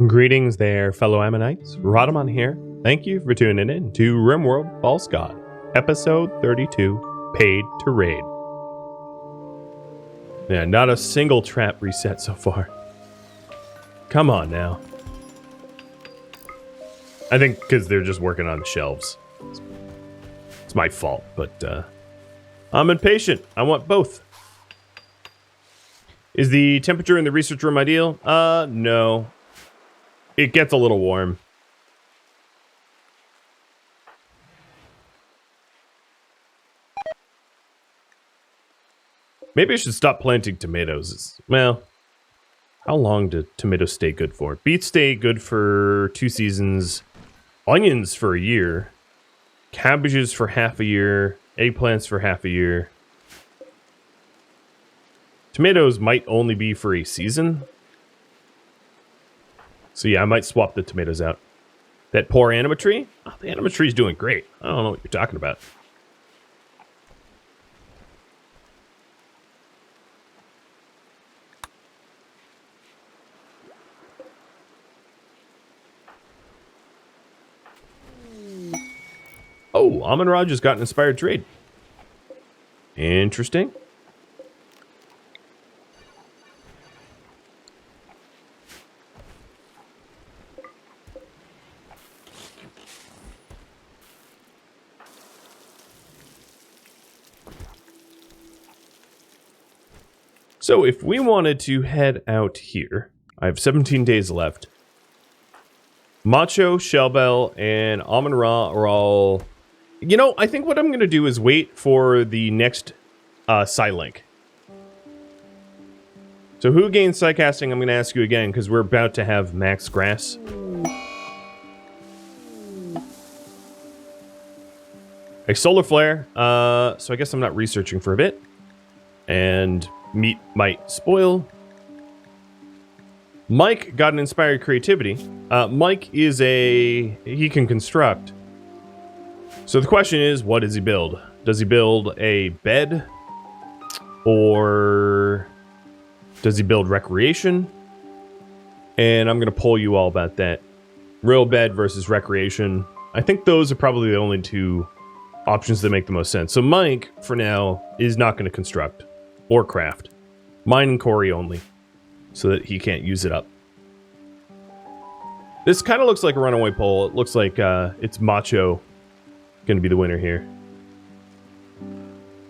Greetings there, fellow Ammonites. Rhadamant here. Thank you for tuning in to RimWorld False God, episode 32, Paid to Raid. Yeah, not a single trap reset so far. Come on now. I think because they're just working on shelves. It's my fault, but I'm impatient. I want both. Is the temperature in the research room ideal? No. It gets a little warm. Maybe I should stop planting tomatoes. Well, how long do tomatoes stay good for? Beets stay good for 2 seasons. Onions for a year. Cabbages for half a year. Eggplants for half a year. Tomatoes might only be for a season. So yeah, I might swap the tomatoes out. That poor anima tree? Oh, the anima tree's doing great. I don't know what you're talking about. Oh, Amon-Ra just got an inspired trade. Interesting. So if we wanted to head out here, I have 17 days left. Macho, Shellbell, and Amon-Ra are all... You know, I think what I'm going to do is wait for the next Psylink. So who gains Psycasting? I'm going to ask you again, because we're about to have max grass. A solar flare. So I guess I'm not researching for a bit. And meat might spoil. Mike got an inspired creativity. Mike is he can construct. So the question is, what does he build? Does he build a bed? Or does he build recreation? And I'm going to poll you all about that. Real bed versus recreation. I think those are probably the only two options that make the most sense. So Mike, for now, is not going to construct or craft. Mine and Corey only, so that he can't use it up. This kind of looks like a runaway poll. It looks like it's Macho going to be the winner here.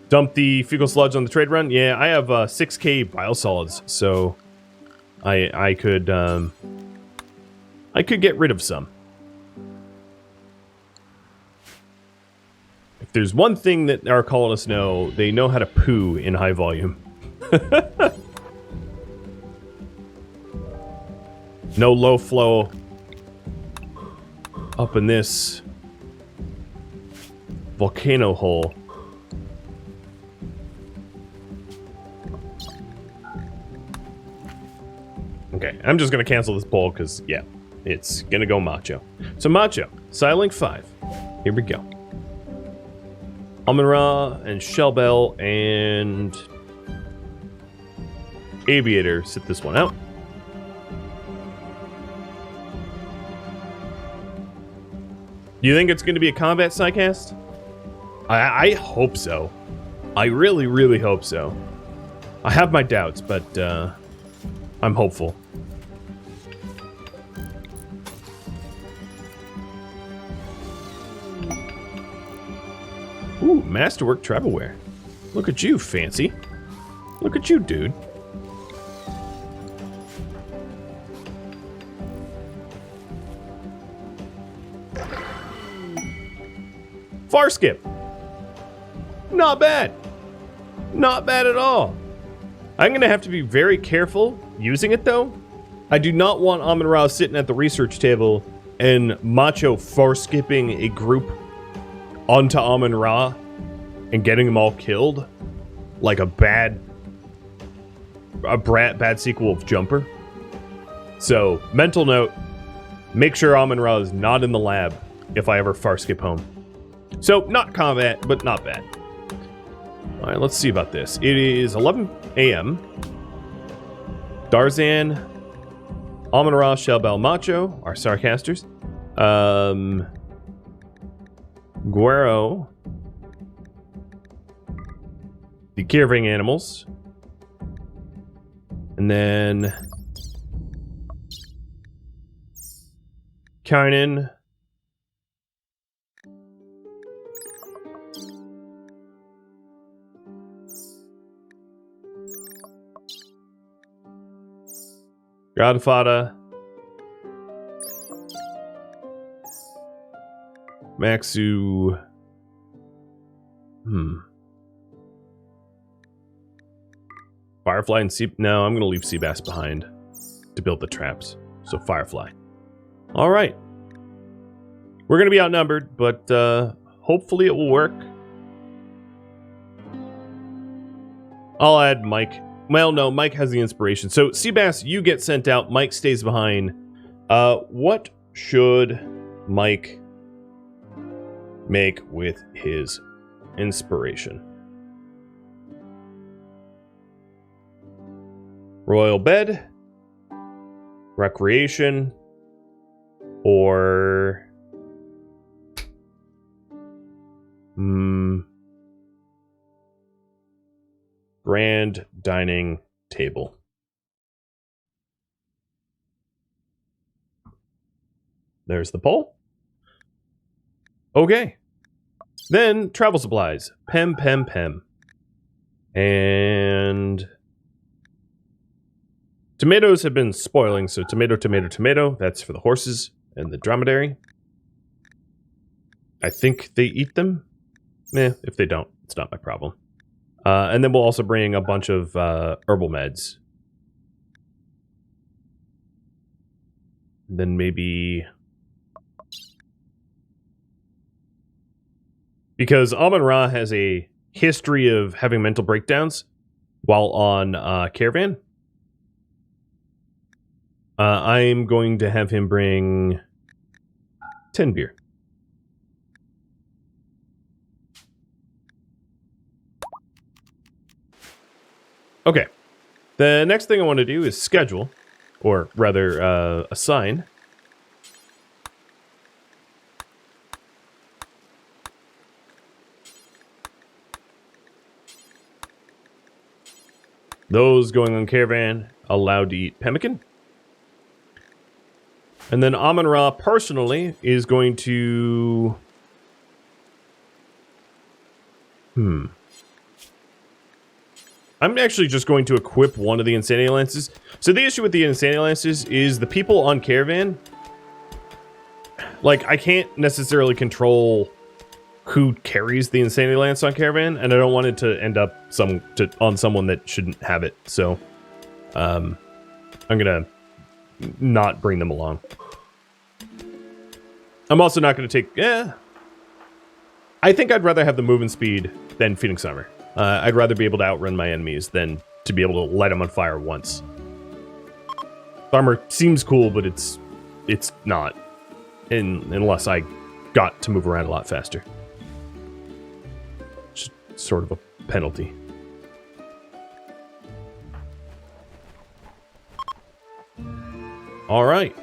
Dump the fecal sludge on the trade run. Yeah, I have 6k biosolids, so I could get rid of some. If there's one thing that our colonists know, they know how to poo in high volume. No low flow up in this volcano hole. Okay, I'm just gonna cancel this poll because, yeah, it's gonna go Macho. So Macho, Psylink 5. Here we go. Amon-Ra and Shellbell and Aviator sit this one out. Do you think it's going to be a combat Psycast? I hope so. I really, really hope so. I have my doubts, but I'm hopeful. Ooh, Masterwork Travelware. Look at you, fancy. Look at you, dude. Far skip. Not bad. Not bad at all. I'm going to have to be very careful using it, though. I do not want Amon-Ra sitting at the research table and Macho far skipping a group onto Amon-Ra and getting them all killed like a bad sequel of Jumper. So, mental note, make sure Amon-Ra is not in the lab if I ever far skip home. So, not combat, but not bad. Alright, let's see about this. It is 11 a.m. Darzan Amon-Ra, Shelbel, Macho, our Sarcasters. Guero, the caravan animals. And then Kynan, Godfather, Maxu, Firefly and Sea... No, I'm going to leave Seabass behind to build the traps. So Firefly. All right. We're going to be outnumbered, but hopefully it will work. I'll add Mike. Well, no, Mike has the inspiration. So Seabass, you get sent out. Mike stays behind. What should Mike make with his inspiration? Royal bed, recreation, or grand dining table. There's the poll. Okay. Then travel supplies. Pem. And tomatoes have been spoiling, so tomato. That's for the horses and the dromedary. I think they eat them. If they don't, it's not my problem. And then we'll also bring a bunch of herbal meds. Then maybe... Because Amon-Ra has a history of having mental breakdowns while on caravan. I'm going to have him bring 10 beer. Okay. The next thing I want to do is schedule, or rather, assign. Those going on caravan allowed to eat pemmican. And then Amon-Ra personally is going to... I'm actually just going to equip one of the Insanity Lances. So the issue with the Insanity Lances is the people on caravan... Like, I can't necessarily control who carries the Insanity Lance on caravan, and I don't want it to end up on someone that shouldn't have it. So, I'm gonna not bring them along. I'm also not going to take... I think I'd rather have the movement speed than Feeding Summer. I'd rather be able to outrun my enemies than to be able to light them on fire once. Armor seems cool, but it's not. Unless I got to move around a lot faster. Just sort of a penalty. All right.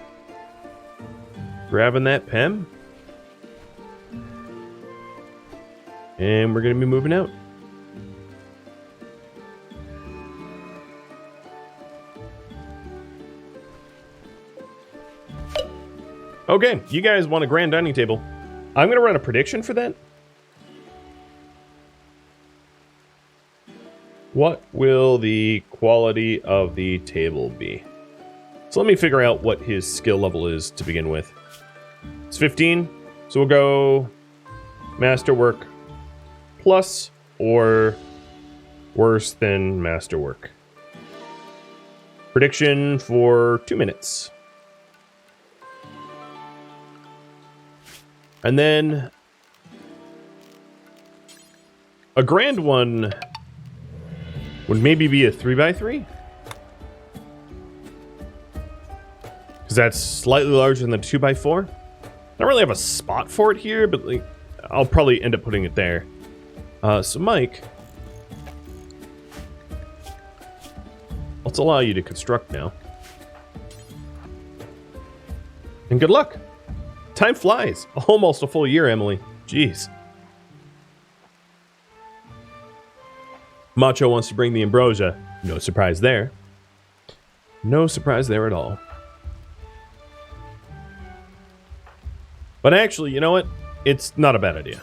Grabbing that Pem. And we're going to be moving out. Okay, you guys want a grand dining table. I'm going to run a prediction for that. What will the quality of the table be? So let me figure out what his skill level is to begin with. It's 15, so we'll go Masterwork plus or worse than Masterwork. Prediction for 2 minutes. And then a grand one would maybe be a 3x3. Because that's slightly larger than the 2x4. I don't really have a spot for it here, but like, I'll probably end up putting it there. So Mike, let's allow you to construct now. And good luck. Time flies. Almost a full year, Emily. Jeez. Macho wants to bring the ambrosia. No surprise there. No surprise there at all. But actually, you know what? It's not a bad idea.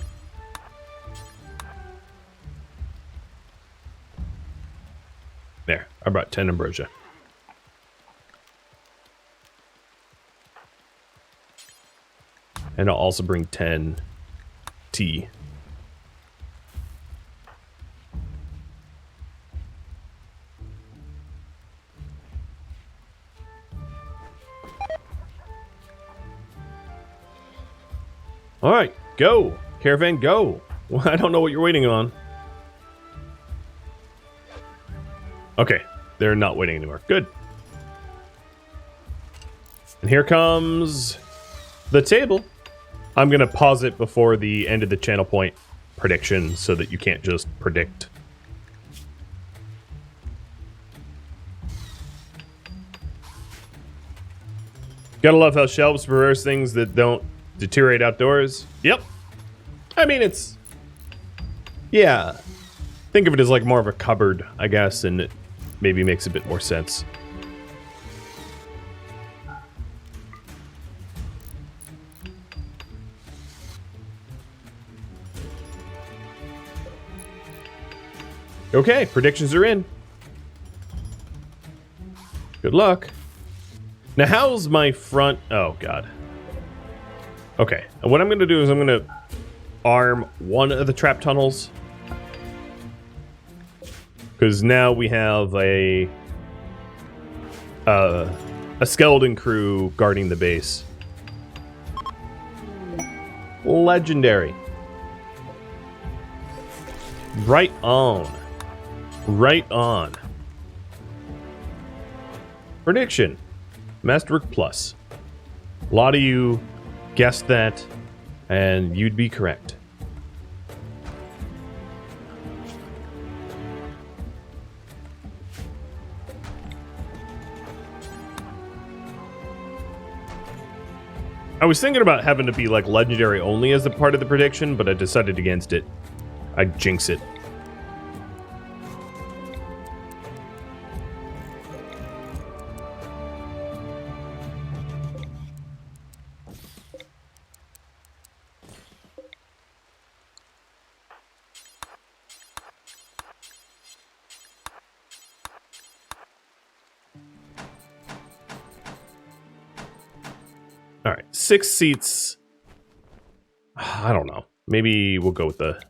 There, I brought 10 ambrosia. And I'll also bring 10 tea. All right, go. Caravan, go. Well, I don't know what you're waiting on. Okay, they're not waiting anymore. Good. And here comes the table. I'm going to pause it before the end of the channel point prediction so that you can't just predict. Gotta love how shelves reverse things that don't deteriorate outdoors. Yep. I mean, it's... yeah. Think of it as like more of a cupboard, I guess, and it maybe makes a bit more sense. Okay, predictions are in. Good luck. Now, how's my front... oh, God. Okay, and what I'm going to do is I'm going to arm one of the trap tunnels. Because now we have a skeleton crew guarding the base. Legendary. Right on. Right on. Prediction. Masterwork Plus. A lot of you guessed that, and you'd be correct. I was thinking about having to be like legendary only as a part of the prediction, but I decided against it. I'd jinx it. All right, 6 seats. I don't know. Maybe we'll go with the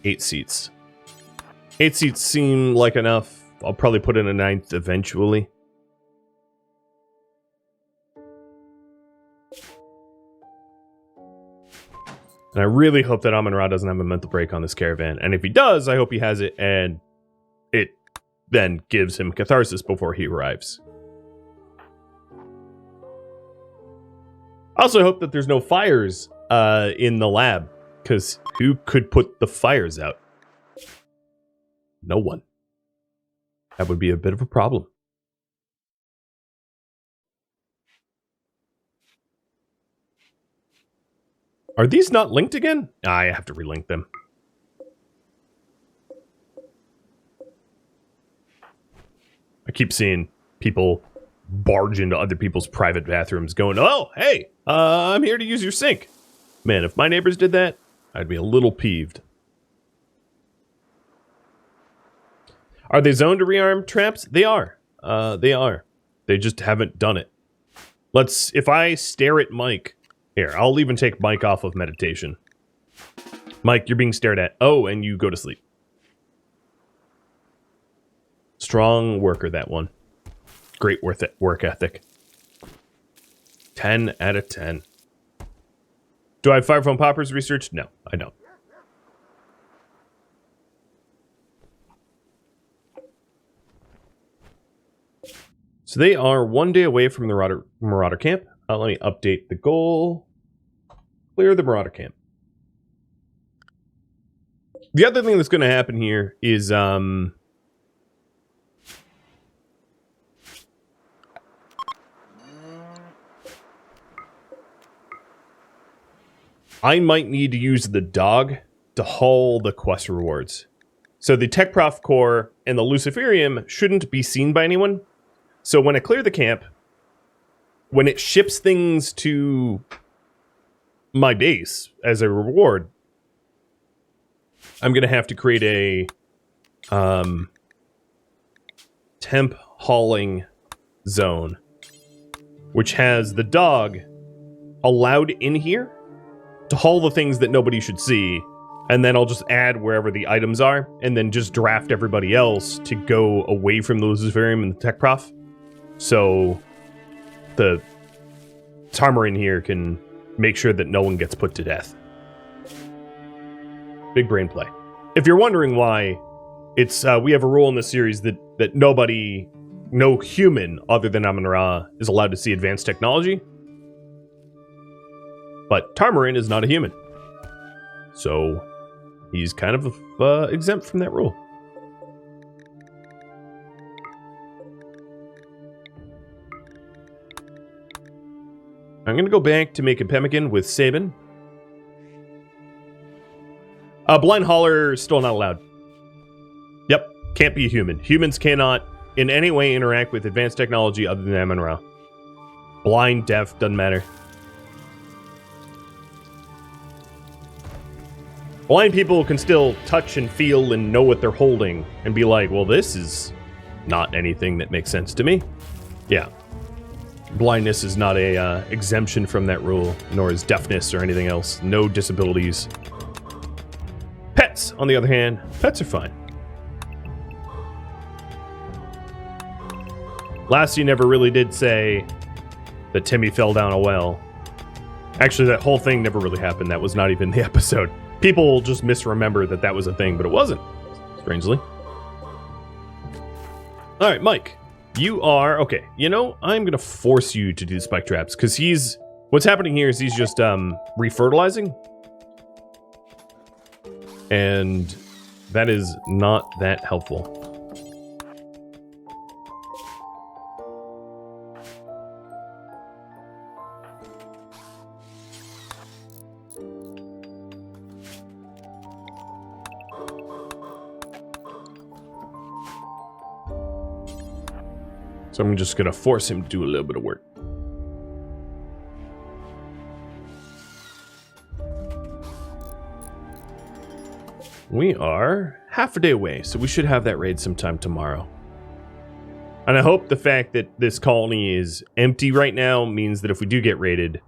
8 seats. 8 seats seem like enough. I'll probably put in a 9th eventually. And I really hope that Amon-Ra doesn't have a mental break on this caravan. And if he does, I hope he has it and it then gives him catharsis before he arrives. I also hope that there's no fires in the lab, because who could put the fires out? No one. That would be a bit of a problem. Are these not linked again? I have to relink them. I keep seeing people barge into other people's private bathrooms going, oh, hey, I'm here to use your sink. Man, if my neighbors did that, I'd be a little peeved. Are they zoned to rearm traps? They are. They are. They just haven't done it. If I stare at Mike, here, I'll even take Mike off of meditation. Mike, you're being stared at. Oh, and you go to sleep. Strong worker, that one. Great work ethic. 10 out of 10. Do I have fire foam poppers researched? No, I don't. So they are 1 day away from the Marauder camp. Let me update the goal. Clear the Marauder camp. The other thing that's going to happen here is I might need to use the dog to haul the quest rewards. So the Tech Prof Core and the Luciferium shouldn't be seen by anyone. So when I clear the camp, when it ships things to my base as a reward, I'm going to have to create a temp hauling zone, which has the dog allowed in here to haul the things that nobody should see, and then I'll just add wherever the items are, and then just draft everybody else to go away from the Luciferium and the Tech Prof. So the Tarmor in here can make sure that no one gets put to death. Big brain play. If you're wondering why, it's we have a rule in this series that no human other than Amun-Ra is allowed to see advanced technology. But Tarmorin is not a human. So he's kind of exempt from that rule. I'm going to go back to make a pemmican with Sabin. Blind Hauler still not allowed. Yep, can't be a human. Humans cannot in any way interact with advanced technology other than Amun-Ra. Blind, deaf, doesn't matter. Blind people can still touch and feel and know what they're holding and be like, well, this is not anything that makes sense to me. Yeah. Blindness is not a exemption from that rule, nor is deafness or anything else. No disabilities. Pets, on the other hand, pets are fine. Lassie never really did say that Timmy fell down a well. Actually, that whole thing never really happened. That was not even the episode. People just misremember that that was a thing, but it wasn't, strangely. All right, Mike, you are... Okay, you know, I'm going to force you to do spike traps, because what's happening here is he's just refertilizing. And that is not that helpful. So I'm just going to force him to do a little bit of work. We are half a day away, so we should have that raid sometime tomorrow. And I hope the fact that this colony is empty right now means that if we do get raided,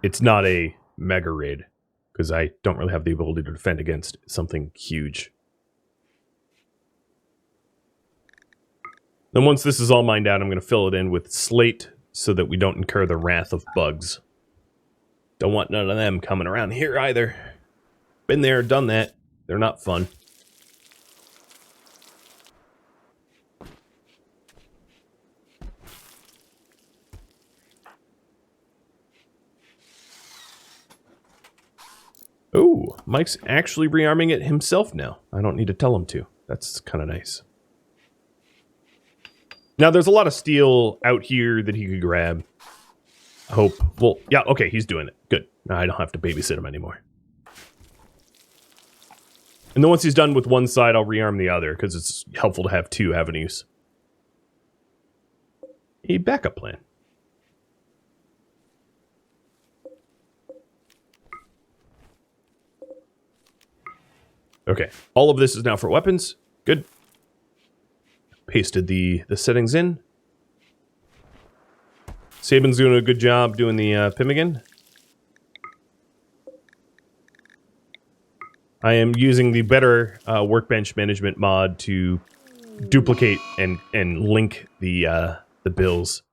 it's not a mega raid, because I don't really have the ability to defend against something huge. Then once this is all mined out, I'm going to fill it in with slate so that we don't incur the wrath of bugs. Don't want none of them coming around here either. Been there, done that. They're not fun. Ooh, Mike's actually rearming it himself now. I don't need to tell him to. That's kind of nice. Now, there's a lot of steel out here that he could grab. I hope. Well, yeah, okay, he's doing it. Good. Now I don't have to babysit him anymore. And then once he's done with one side, I'll rearm the other, because it's helpful to have two avenues. A backup plan. Okay, all of this is now for weapons. Good. Pasted the settings in. Sabin's doing a good job doing the pemmican. I am using the better workbench management mod to duplicate and link the bills.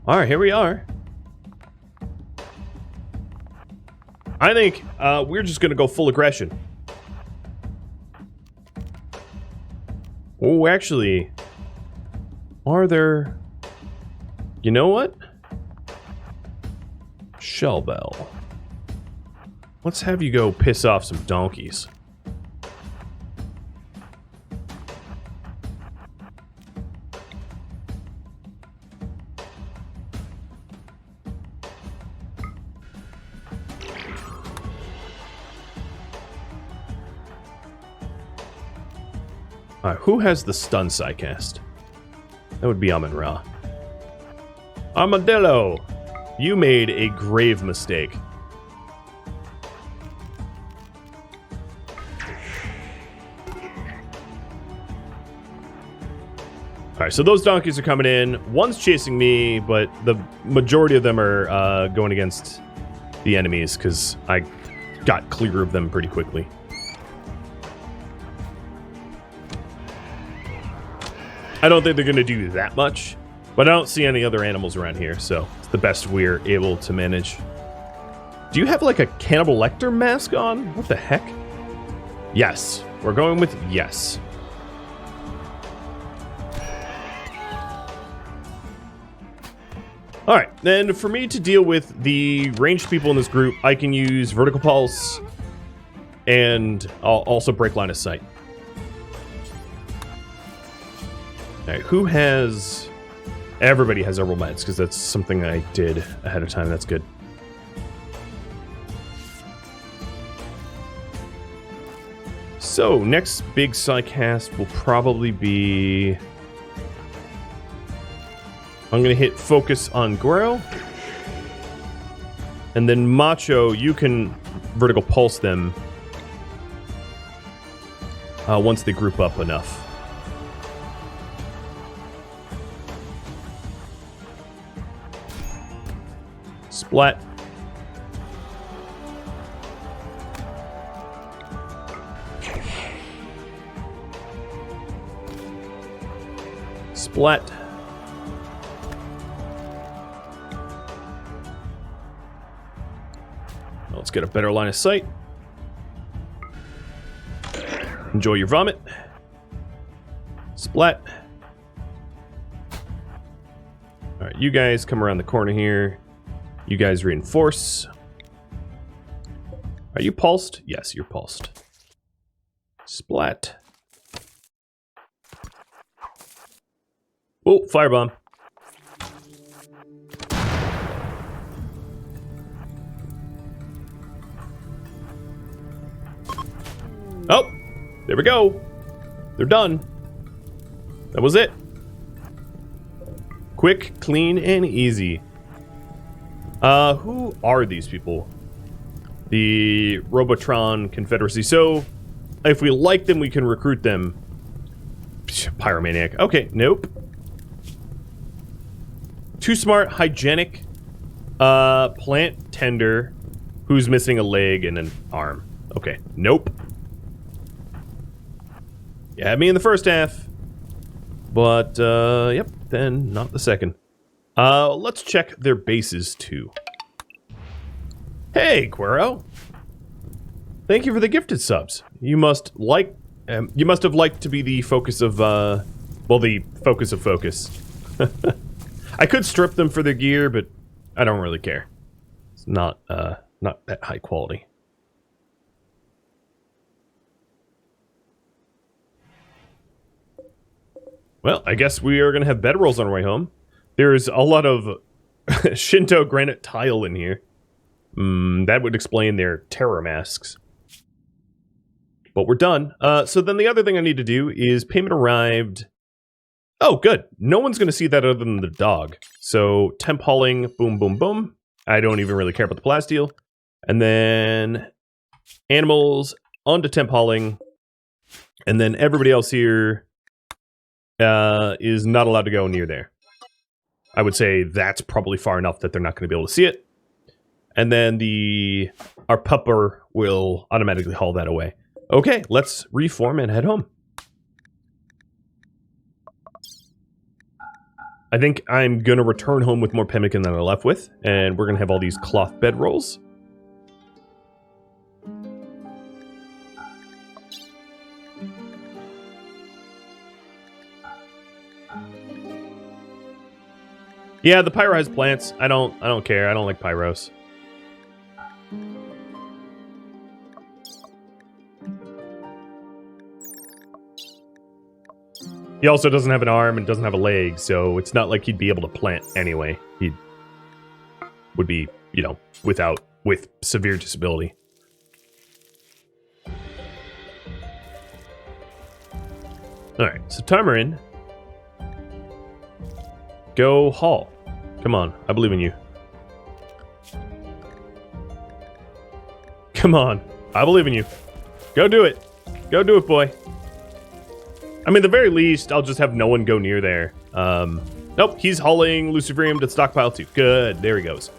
All right, here we are. I think we're just going to go full aggression. Oh, actually, are there... You know what? Shellbell. Let's have you go piss off some donkeys. Alright, who has the stun psycast? That would be Amun-Ra. Armadillo! You made a grave mistake. Alright, so those donkeys are coming in. One's chasing me, but the majority of them are going against the enemies, because I got clear of them pretty quickly. I don't think they're going to do that much, but I don't see any other animals around here, so it's the best we're able to manage. Do you have, like, a Cannibal Lecter mask on? What the heck? Yes. We're going with yes. Alright, then for me to deal with the ranged people in this group, I can use Vertical Pulse, and I'll also break line of sight. Alright, who has... Everybody has herbal meds, because that's something I did ahead of time. That's good. So, next big psycast will probably be... I'm going to hit focus on Guero. And then Macho, you can vertical pulse them once they group up enough. Splat. Splat. Let's get a better line of sight. Enjoy your vomit. Splat. Alright, you guys come around the corner here. You guys reinforce. Are you pulsed? Yes, you're pulsed. Splat. Oh, firebomb. Oh, there we go. They're done. That was it. Quick, clean, and easy. Who are these people? The Robotron Confederacy. So, if we like them, we can recruit them. Pyromaniac. Okay, nope. Too smart, hygienic, plant tender, who's missing a leg and an arm. Okay, nope. You had me in the first half, but, yep, then not the second. Let's check their bases, too. Hey, Guero! Thank you for the gifted subs. You must like, you must have liked to be the focus of, well, the focus of focus. I could strip them for their gear, but I don't really care. It's not that high quality. Well, I guess we are going to have bedrolls on our way home. There's a lot of Shinto granite tile in here. That would explain their terror masks. But we're done. So then the other thing I need to do is payment arrived. Oh, good. No one's going to see that other than the dog. So temp hauling, boom, boom, boom. I don't even really care about the plasteel. And then animals onto temp hauling. And then everybody else here is not allowed to go near there. I would say that's probably far enough that they're not going to be able to see it. And then our pupper will automatically haul that away. Okay, let's reform and head home. I think I'm going to return home with more pemmican than I left with, and we're going to have all these cloth bedrolls. Yeah, the pyro has plants. I don't care. I don't like pyros. He also doesn't have an arm and doesn't have a leg, so it's not like he'd be able to plant anyway. He would be, you know, with severe disability. Alright, so Tamarin. Go haul. Come on, I believe in you. Come on, I believe in you. Go do it. Go do it, boy. I mean, at the very least, I'll just have no one go near there. Nope, he's hauling Luciferium to stockpile too. Good, there he goes.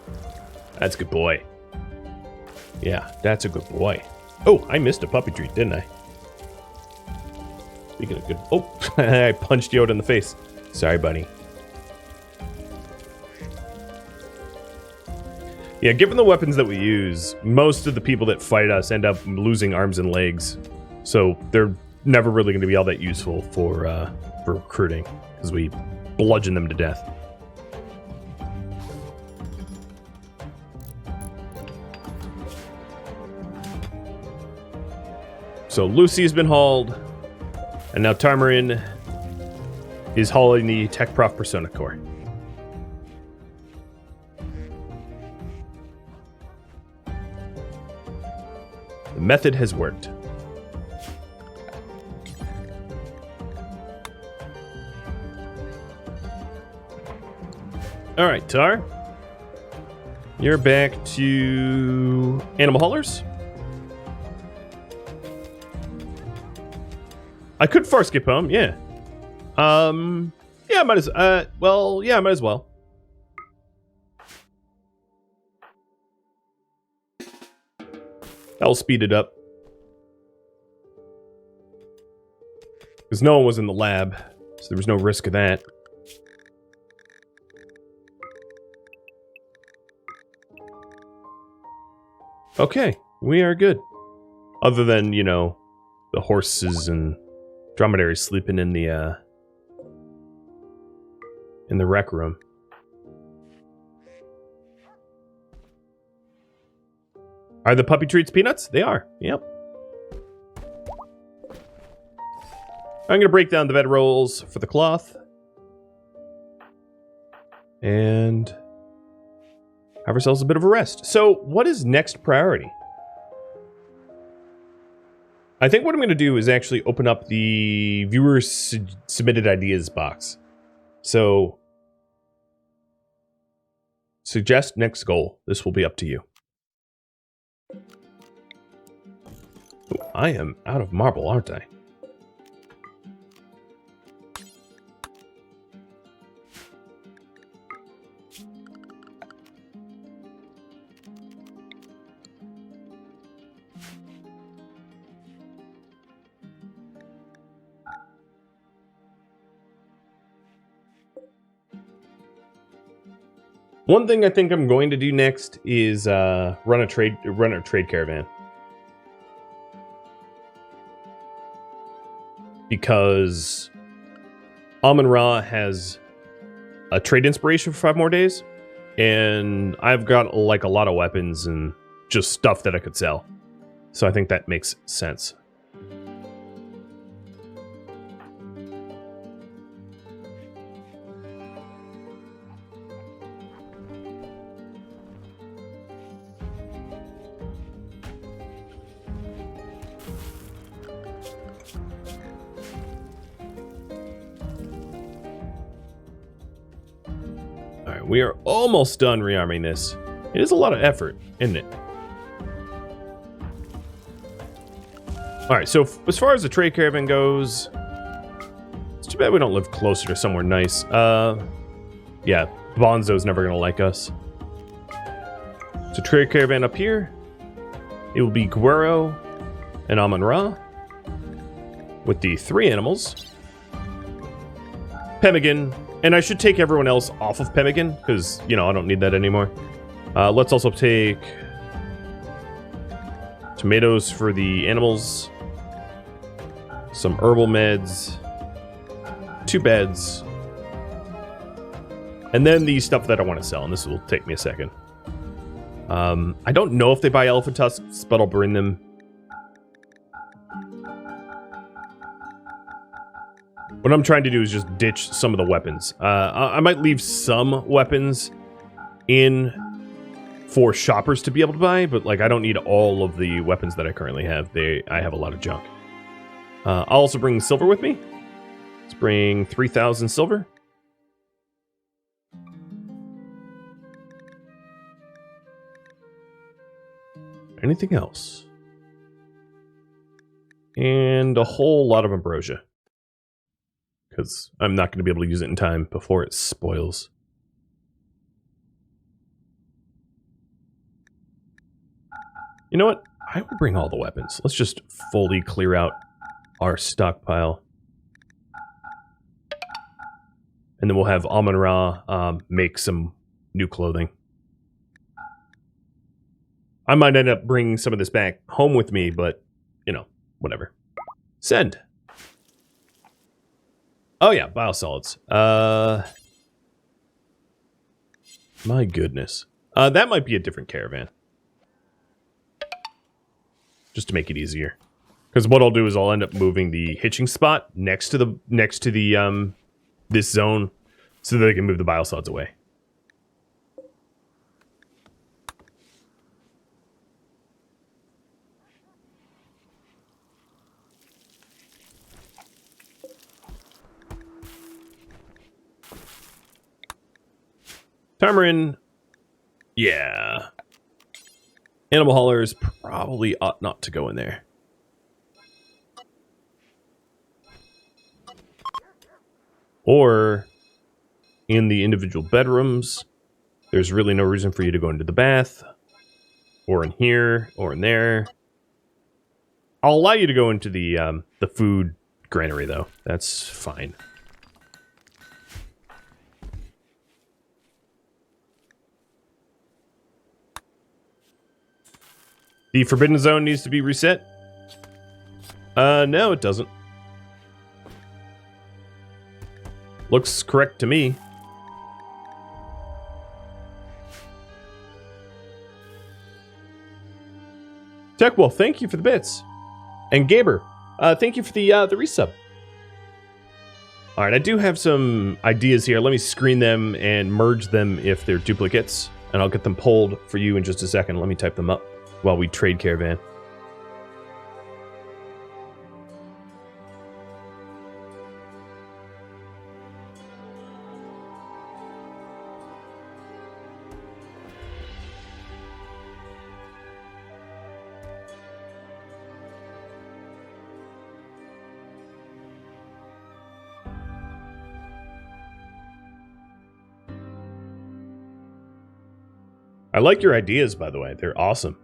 That's a good boy. Yeah, that's a good boy. Oh, I missed a puppy treat, didn't I? Speaking of good... Oh, I punched Yoda in the face. Sorry, buddy. Yeah, given the weapons that we use, most of the people that fight us end up losing arms and legs. So they're never really going to be all that useful for recruiting, because we bludgeon them to death. So Lucy's been hauled, and now Tamarin is hauling the Tech Prof Persona Core. The method has worked. All right, Tar. You're back to Animal Haulers. I could far skip home, yeah. Yeah, might as well, yeah, might as well. That'll speed it up. Because no one was in the lab, so there was no risk of that. Okay, we are good. Other than, you know, the horses and dromedaries sleeping in the rec room. Are the puppy treats peanuts? They are. Yep. I'm going to break down the bed rolls for the cloth. And have ourselves a bit of a rest. So, what is next priority? I think what I'm going to do is actually open up the viewers submitted ideas box. So, suggest next goal. This will be up to you. Ooh, I am out of marble, aren't I? One thing I think I'm going to do next is run a trade caravan. Because Amun-Ra has a trade inspiration for 5 more days, and I've got like a lot of weapons and just stuff that I could sell. So I think that makes sense. We are almost done rearming this. It is a lot of effort, isn't it? Alright, so as far as the trade caravan goes, it's too bad we don't live closer to somewhere nice. Yeah, Bonzo's never gonna like us. So trade caravan up here. It will be Guero and Amun-Ra with the 3 animals. Pemmican. And I should take everyone else off of Pemmican, because, you know, I don't need that anymore. Let's also take tomatoes for the animals, some herbal meds, 2 beds, and then the stuff that I want to sell, and this will take me a second. I don't know if they buy elephant tusks, but I'll bring them. What I'm trying to do is just ditch some of the weapons. I might leave some weapons in for shoppers to be able to buy, but like I don't need all of the weapons that I currently have. I have a lot of junk. I'll also bring silver with me. Let's bring 3,000 silver. Anything else? And a whole lot of ambrosia. Because I'm not going to be able to use it in time before it spoils. You know what? I will bring all the weapons. Let's just fully clear out our stockpile. And then we'll have Amun-Ra make some new clothing. I might end up bringing some of this back home with me, but, you know, whatever. Send. Oh yeah, biosolids. My goodness. That might be a different caravan. Just to make it easier. Because what I'll do is I'll end up moving the hitching spot next to the this zone so that I can move the biosolids away. Tamarin, yeah. Animal haulers probably ought not to go in there. Or in the individual bedrooms, there's really no reason for you to go into the bath. Or in here, or in there. I'll allow you to go into the food granary, though. That's fine. The Forbidden Zone needs to be reset? No, it doesn't. Looks correct to me. Techwolf, thank you for the bits. And Gaber, thank you for the resub. Alright, I do have some ideas here. Let me screen them and merge them if they're duplicates. And I'll get them pulled for you in just a second. Let me type them up while we trade caravan. I like your ideas, by the way. They're awesome.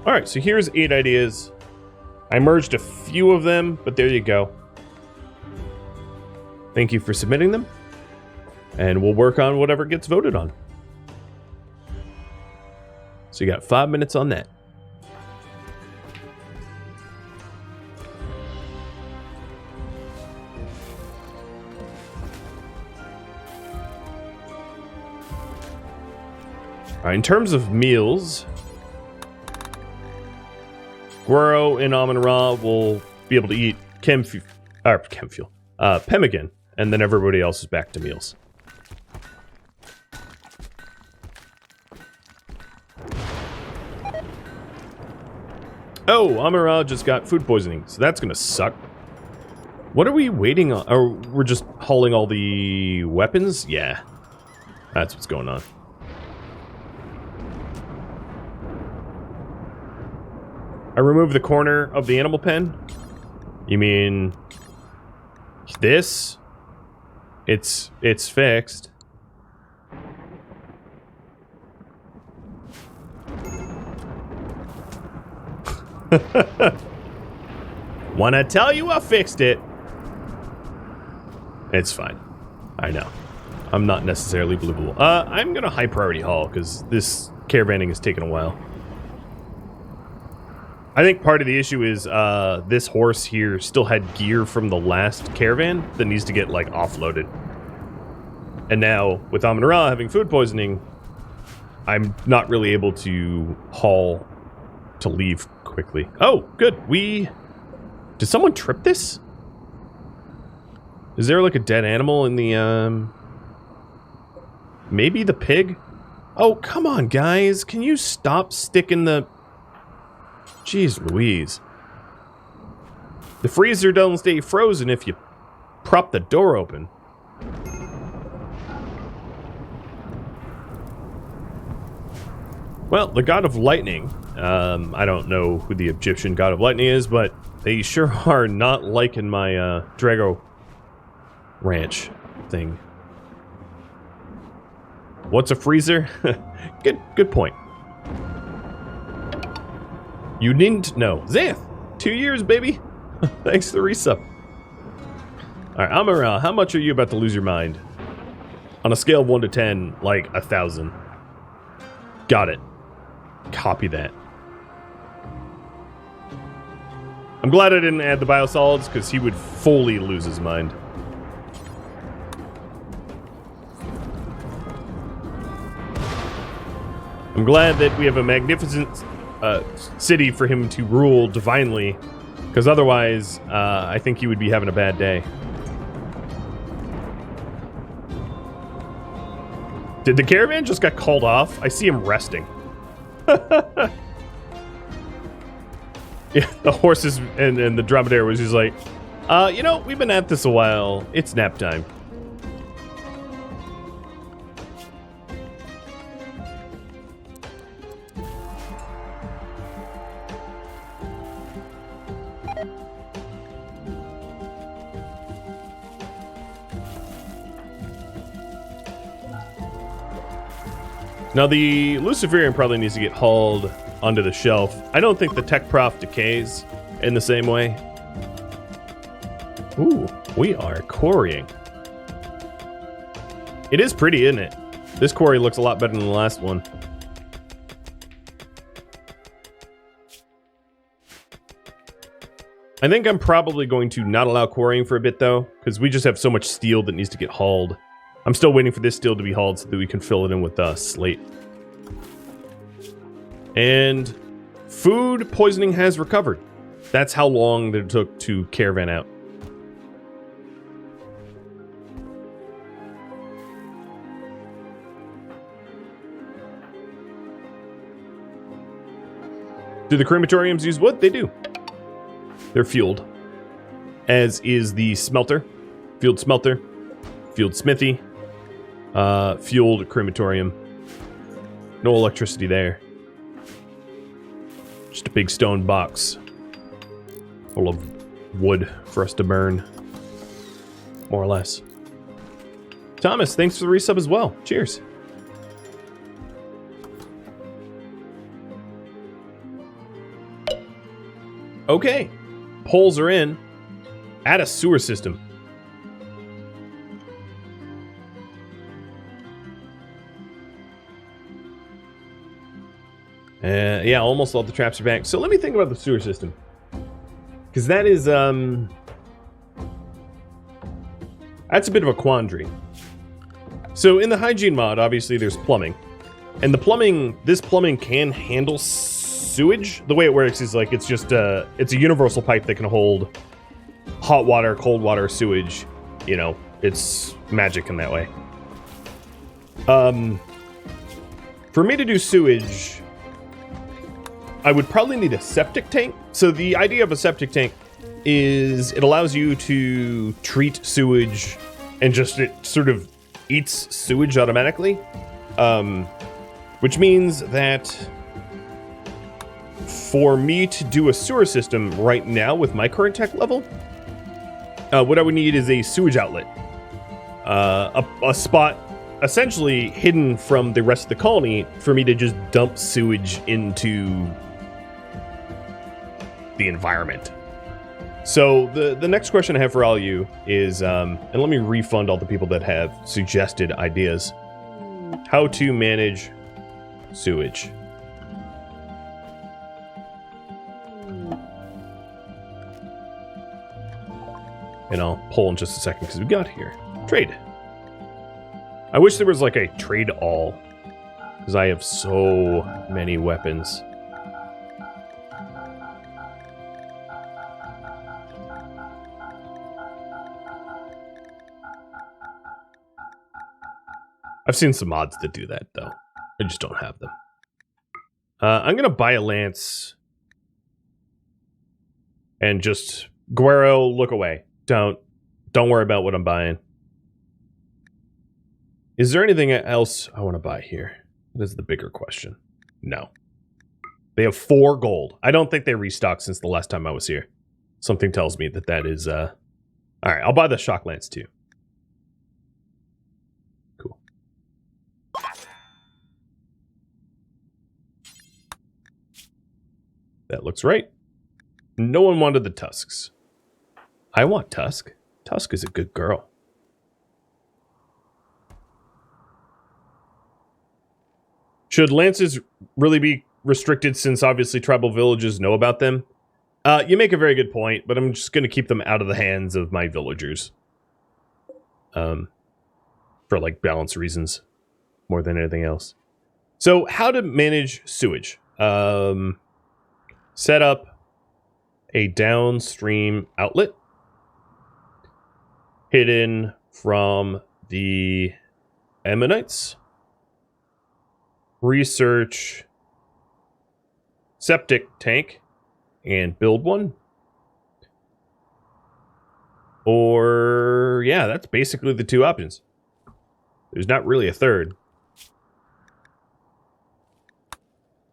Alright, so here's 8 ideas. I merged a few of them, but there you go. Thank you for submitting them. And we'll work on whatever gets voted on. So you got 5 minutes on that. Alright, in terms of meals, Guero and Amun-Ra will be able to eat pemmican, and then everybody else is back to meals. Oh, Amun-Ra just got food poisoning, so that's gonna suck. What are we waiting on? Or we're just hauling all the weapons? Yeah, that's what's going on. I removed the corner of the animal pen? You mean this? It's fixed. Wanna tell you I fixed it? It's fine. I know. I'm not necessarily believable. I'm gonna high priority haul because this caravanning is taking a while. I think part of the issue is this horse here still had gear from the last caravan that needs to get, like, offloaded. And now, with Amun-Ra having food poisoning, I'm not really able to haul to leave quickly. Oh, good. Did someone trip this? Is there, like, a dead animal in the, maybe the pig? Oh, come on, guys. Can you stop sticking the... Jeez Louise. The freezer doesn't stay frozen if you prop the door open. Well, the god of lightning. I don't know who the Egyptian god of lightning is, but they sure are not liking my Drago ranch thing. What's a freezer? Good point. You needn't know. Xanth, 2 years, baby. Thanks for the resub. Alright, Amun-Ra, how much are you about to lose your mind? On a scale of 1 to 10, like 1,000. Got it. Copy that. I'm glad I didn't add the biosolids, because he would fully lose his mind. I'm glad that we have a magnificent city for him to rule divinely, because otherwise, I think he would be having a bad day. Did the caravan just get called off? I see him resting. Yeah, the horses and the dromedary was just like, you know, we've been at this a while. It's nap time. Now, the Luciferian probably needs to get hauled onto the shelf. I don't think the Tech Prof decays in the same way. Ooh, we are quarrying. It is pretty, isn't it? This quarry looks a lot better than the last one. I think I'm probably going to not allow quarrying for a bit, though, because we just have so much steel that needs to get hauled. I'm still waiting for this steel to be hauled so that we can fill it in with slate. And food poisoning has recovered. That's how long that it took to caravan out. Do the crematoriums use wood? They do. They're fueled. As is the smelter. Fueled smelter. Fueled smithy. Fueled crematorium. No electricity there. Just a big stone box full of wood for us to burn. More or less. Thomas, thanks for the resub as well. Cheers. Okay. Poles are in. Add a sewer system. Yeah, almost all the traps are back. So let me think about the sewer system. Because that is, that's a bit of a quandary. So in the hygiene mod, obviously there's plumbing. And the plumbing, this plumbing can handle sewage. The way it works is like, it's just, it's a universal pipe that can hold hot water, cold water, sewage. You know, it's magic in that way. For me to do sewage, I would probably need a septic tank. So the idea of a septic tank is it allows you to treat sewage and just it sort of eats sewage automatically. Which means that for me to do a sewer system right now with my current tech level, what I would need is a sewage outlet. A spot essentially hidden from the rest of the colony for me to just dump sewage into the environment. So the next question I have for all of you is, and let me refund all the people that have suggested ideas, how to manage sewage. and I'll pull in just a second because we got here. Trade. I wish there was like a trade all, because I have so many weapons. I've seen some mods that do that, though. I just don't have them. I'm going to buy a lance. And just... Guero, look away. Don't worry about what I'm buying. Is there anything else I want to buy here? That is the bigger question. No. They have 4 gold. I don't think they restocked since the last time I was here. Something tells me that that is... Alright, I'll buy the shock lance, too. That looks right. No one wanted the tusks. I want Tusk. Tusk is a good girl. Should lances really be restricted since obviously tribal villages know about them? You make a very good point, but I'm just going to keep them out of the hands of my villagers. For like balance reasons more than anything else. So how to manage sewage? Set up a downstream outlet hidden from the Ammonites. Research septic tank and build one. Or, yeah, that's basically the 2 options. There's not really a third.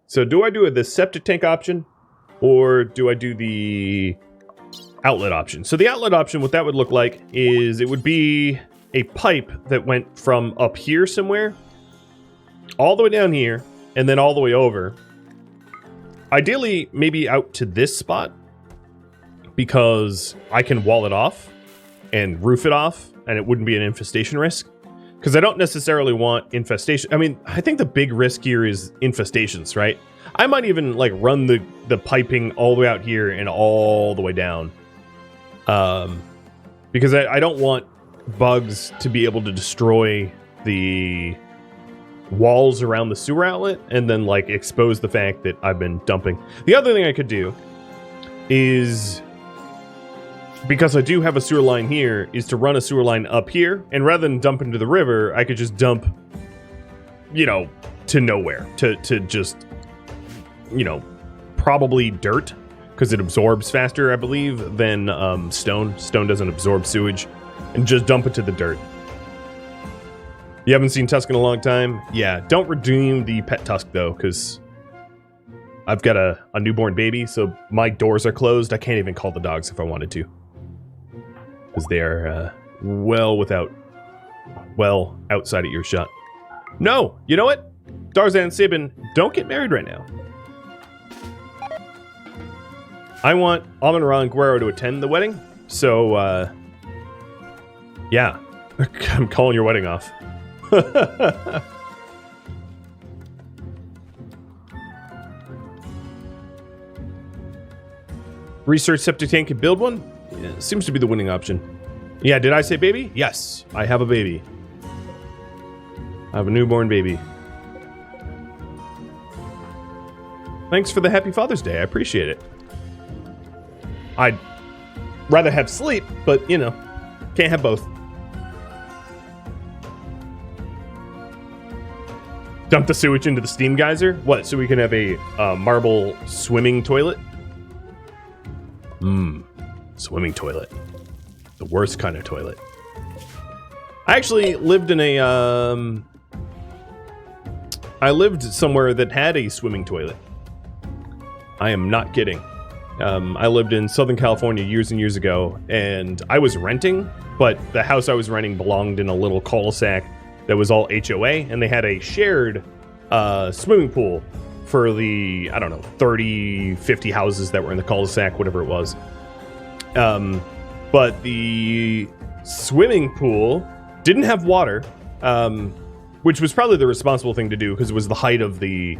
So do I do the septic tank option? Or do I do the outlet option? So the outlet option, what that would look like is it would be a pipe that went from up here somewhere, all the way down here, and then all the way over. Ideally, maybe out to this spot, because I can wall it off and roof it off, and it wouldn't be an infestation risk. Because I don't necessarily want infestation. I mean, I think the big risk here is infestations, right? I might even like run the piping all the way out here and all the way down. Because I don't want bugs to be able to destroy the walls around the sewer outlet and then like expose the fact that I've been dumping. The other thing I could do is, because I do have a sewer line here, is to run a sewer line up here, and rather than dump into the river, I could just dump, you know, to nowhere, to just, you know, probably dirt, because it absorbs faster, I believe, than stone. Stone doesn't absorb sewage, and just dump it to the dirt. You haven't seen Tusk in a long time? Yeah, don't redeem the pet Tusk, though, because I've got a newborn baby, so my doors are closed. I can't even call the dogs if I wanted to. Because they are well outside of earshot. No! You know what? Darzan and Sabin, don't get married right now. I want Amon-Ra and Guero to attend the wedding, so, yeah. I'm calling your wedding off. Research septic tank and build one? Yeah, seems to be the winning option. Yeah, did I say baby? Yes, I have a baby. I have a newborn baby. Thanks for the happy Father's Day. I appreciate it. I'd rather have sleep, but, you know, can't have both. Dump the sewage into the steam geyser? What, so we can have a marble swimming toilet? Swimming toilet. The worst kind of toilet. I actually lived in a, I lived somewhere that had a swimming toilet. I am not kidding. I lived in Southern California years and years ago, and I was renting, but the house I was renting belonged in a little cul-de-sac that was all HOA, and they had a shared swimming pool for the, I don't know, 30, 50 houses that were in the cul-de-sac, whatever it was. But the swimming pool didn't have water, which was probably the responsible thing to do because it was the height of the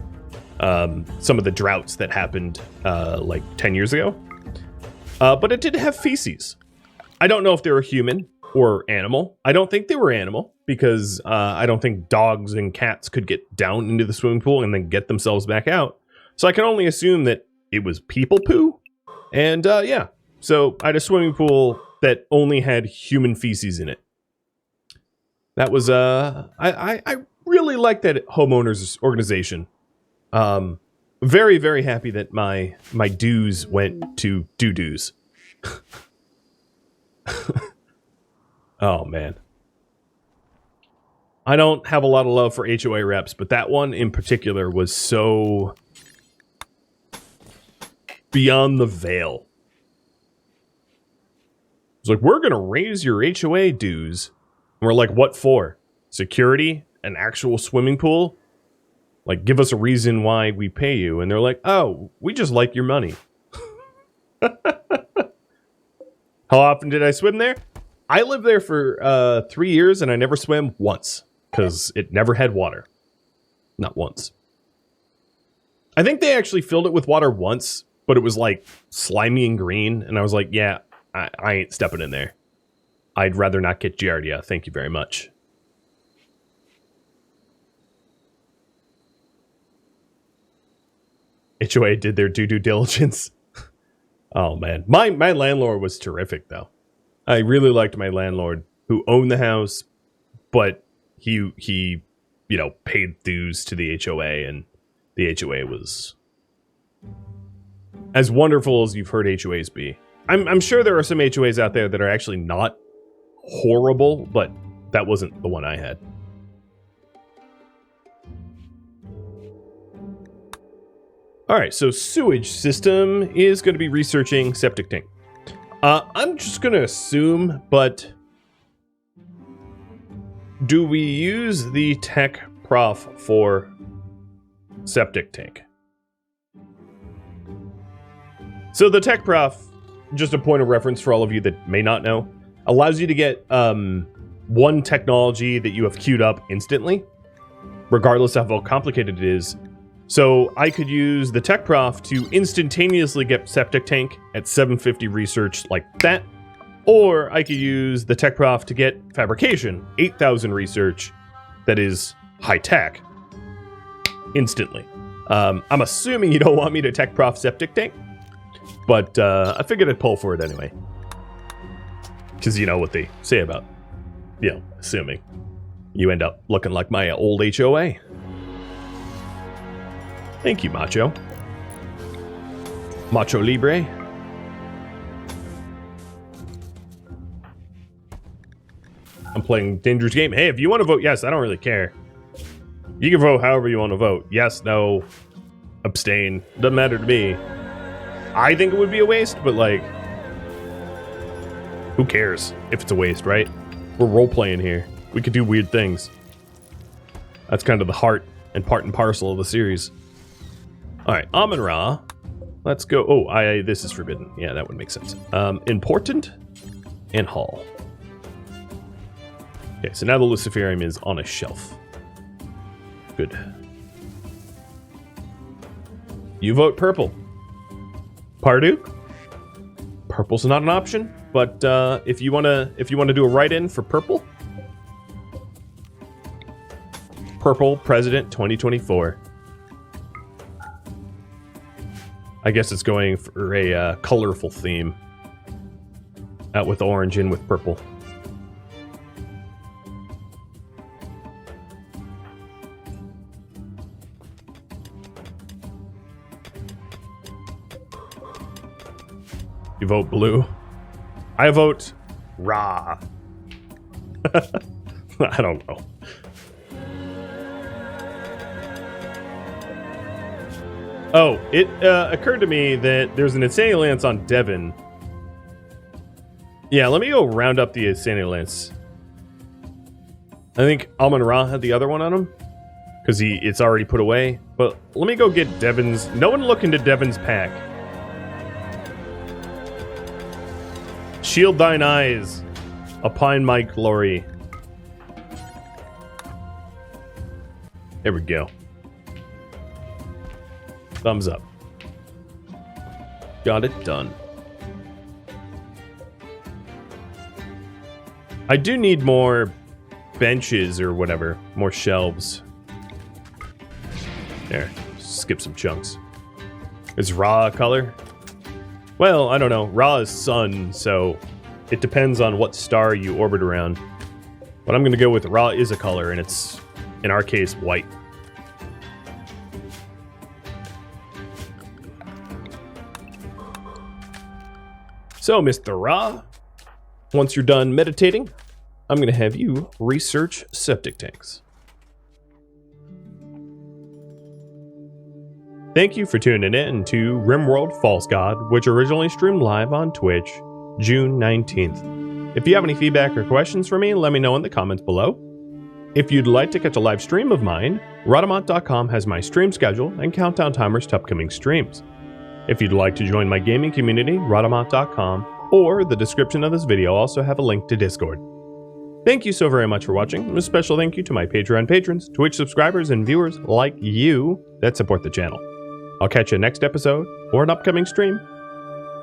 some of the droughts that happened like 10 years ago. But it did have feces. I don't know if they were human or animal. I don't think they were animal because I don't think dogs and cats could get down into the swimming pool and then get themselves back out. So I can only assume that it was people poo. And yeah, so I had a swimming pool that only had human feces in it. That was, I really like that homeowners organization. Very, very happy that my dues went to doo-doos. Oh, man. I don't have a lot of love for HOA reps, but that one in particular was so beyond the veil. It's like, we're going to raise your HOA dues. And we're like, what for? Security? An actual swimming pool? Like, give us a reason why we pay you. And they're like, oh, we just like your money. How often did I swim there? I lived there for 3 years and I never swam once because it never had water. Not once. I think they actually filled it with water once, but it was like slimy and green. And I was like, yeah, I ain't stepping in there. I'd rather not get Giardia. Thank you very much. HOA did their due diligence. Oh, man. My landlord was terrific, though. I really liked my landlord who owned the house, but he you know, paid dues to the HOA, and the HOA was as wonderful as you've heard HOAs be. I'm sure there are some HOAs out there that are actually not horrible, but that wasn't the one I had. All right, so sewage system is going to be researching septic tank. I'm just going to assume, but do we use the tech prof for septic tank? So the tech prof, just a point of reference for all of you that may not know, allows you to get one technology that you have queued up instantly, regardless of how complicated it is. So I could use the tech prof to instantaneously get septic tank at 750 research like that, or I could use the tech prof to get fabrication 8,000 research that is high tech instantly. I'm assuming you don't want me to tech prof septic tank, but I figured I'd pull for it anyway. Because you know what they say about, you know, assuming. You end up looking like my old HOA. Thank you, Macho. Macho Libre. I'm playing Dangerous Game. Hey, if you want to vote yes, I don't really care. You can vote however you want to vote. Yes, no, abstain. Doesn't matter to me. I think it would be a waste, but like, who cares if it's a waste, right? We're role-playing here. We could do weird things. That's kind of the heart and part and parcel of the series. All right, Amun-Ra. Let's go. Oh, this is forbidden. Yeah, that would make sense. Important and Hall. Okay, so now the Luciferium is on a shelf. Good. You vote purple. Parduk? Purple's not an option, but if you wanna do a write-in for purple, Purple President 2024. I guess it's going for a colorful theme. Out with orange, in with purple. You vote blue. I vote Ra. I don't know. Oh, it occurred to me that there's an Insanity Lance on Devon. Yeah, let me go round up the Insanity Lance. I think Amun-Ra had the other one on him, because it's already put away. But let me go get Devon's. No one look into Devon's pack. Shield thine eyes upon my glory. There we go. Thumbs up. Got it done. I do need more benches or whatever, more shelves. There, skip some chunks. Is Ra a color? Well, I don't know. Ra is sun, so it depends on what star you orbit around. But I'm going to go with Ra is a color, and it's, in our case, white. So, Mr. Ra, once you're done meditating, I'm going to have you research septic tanks. Thank you for tuning in to RimWorld False God, which originally streamed live on Twitch, June 19th. If you have any feedback or questions for me, let me know in the comments below. If you'd like to catch a live stream of mine, Rhadamant.com has my stream schedule and countdown timers to upcoming streams. If you'd like to join my gaming community, Rhadamant.com, or the description of this video also have a link to Discord. Thank you so very much for watching, and a special thank you to my Patreon patrons, Twitch subscribers, and viewers like you that support the channel. I'll catch you next episode or an upcoming stream.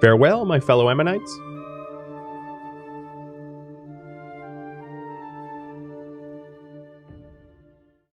Farewell, my fellow Ammonites.